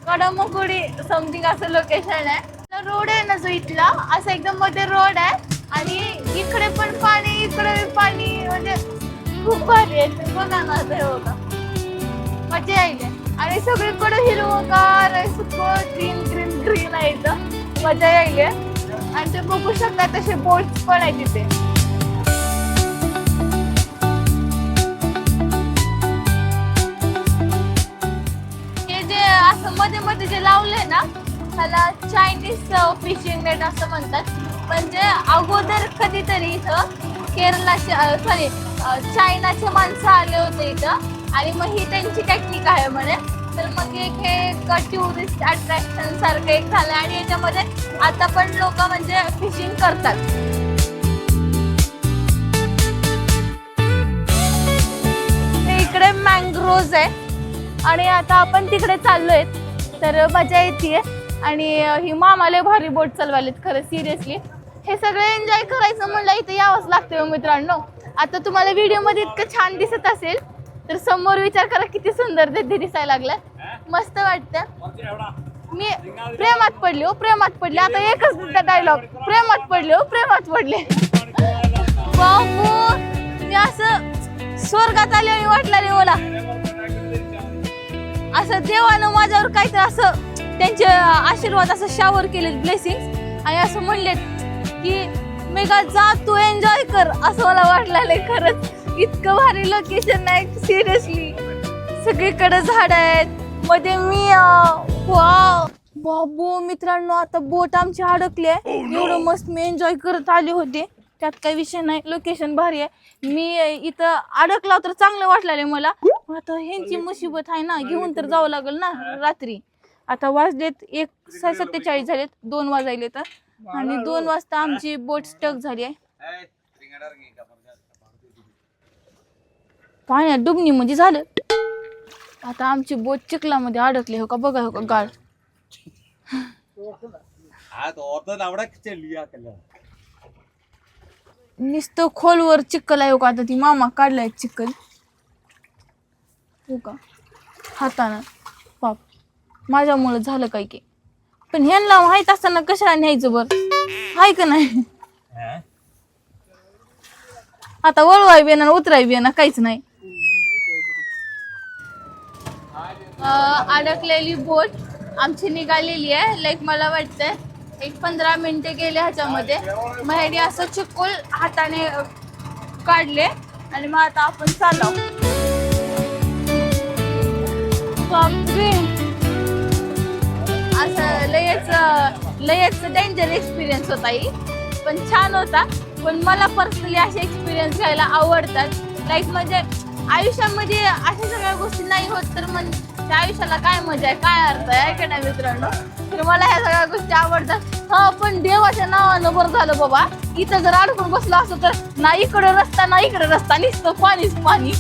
कडमुकुडी something असं location आहे. Road आहे ना जो इथला असं एकदम मध्ये रोड आहे आणि इकडे पण पाणी इकडे पाणी म्हणजे खूप भारी आहे. बघा ना ते बघा मजा येईल आणि सगळीकडे हिरवगार सगळं ग्रीन ग्रीन ग्रीन आहे इथं मजा येईल आणि ते बघू शकता तसे बोट्स पण आहे तिथे. हे जे असं मध्ये मध्ये जे लावलंय ना त्याला चायनीज फिशिंग नेट असं म्हणतात. म्हणजे अगोदर कधीतरी इथं केरळाचे सॉरी चायनाचे माणसं आले होते इथं आणि मग ही त्यांची टेक्निक आहे म्हणे. तर मग एक हे टुरिस्ट अट्रॅक्शन सारखं एक झालं आणि याच्यामध्ये आता पण लोक म्हणजे फिशिंग करतात. इकडे मँग्रोव्ज आहे आणि आता आपण तिकडे चाललोय तर मजा येते आणि ही मामाले भारी बोट चालवालेत खरं सिरियसली. हे सगळं एन्जॉय करायचं म्हणलं इथे यावंच लागतं मित्रांनो. आता तुम्हाला व्हिडिओ मध्ये इतकं छान दिसत असेल तर समोर विचार करा किती सुंदर ते दिसायला लागलं. मस्त वाटतं. मी प्रेमात पडले हो प्रेमात पडले. आता एकच डायलॉग प्रेमात पडले हो प्रेमात पडले. बाबू मी असं स्वर्गात आले आणि वाटलं रे मला असं देवानं माझ्यावर काहीतरी असं त्यांचे आशीर्वाद असं शावर केले ब्लेसिंग आणि असं म्हणलेत की मेघा जा तू एन्जॉय कर असं मला वाटलं. खरंच इतकं भारी लोकेशन आहे सिरियसली. सगळीकडे झाड आहेत मध्ये मी वाव बाबू मित्रांनो आता बोट आमची अडकली आहे. एवढं मस्त मी एन्जॉय करत आले होते त्यात काही विषय नाही. लोकेशन भारी आहे. मी इथं अडकला तर चांगलं वाटलं मला. आता ह्यांची मुसीबत आहे ना घेऊन तर जावं लागेल ना रात्री. आता वाजलेत 1:47 झालेत 2 वाजायले तर आणि 2 वाजता आमची बोट स्टक झाली आहे. पाण्यात डुबणी म्हणजे झालं. आता आमची बोट चिखलामध्ये अडकली. हो का बघा हो का गाळ नुसतं खोलवर चिखल आहे हो का. आता ती मामा काढलाय चिखल हो का हातानं पाप माझ्यामुळे झालं काय की. पण ह्यांना माहित असताना कशाला न्यायचं बर हाय का नाही. आता वळवाय बी ना उतराय बी ना काहीच नाही. अडकलेली बोट आमची निघालेली आहे. लाईक मला वाटतंय एक 15 मिनिटे गेले ह्याच्यामध्ये. मग ह्याने असं चिखल हाताने काढले आणि मग आता आपण चाललो. असं लयच डेंजर एक्सपिरियन्स होता ही पण छान होता. पण मला पर्सनली असे एक्सपिरियन्स घ्यायला आवडतात. लाईक म्हणजे आयुष्यामध्ये अशा सगळ्या गोष्टी नाही होत तर मग त्या आयुष्याला काय मजा आहे काय अर्थ आहे का नाही मित्रांनो. तर मला ह्या सगळ्या गोष्टी आवडतात. हा पण देवाच्या नावानं बरं झालं बाबा इथं जर अडकून बसलो असतो तर ना इकडे रस्ता ना इकडे रस्ता नुसतं पाणीच पाणी.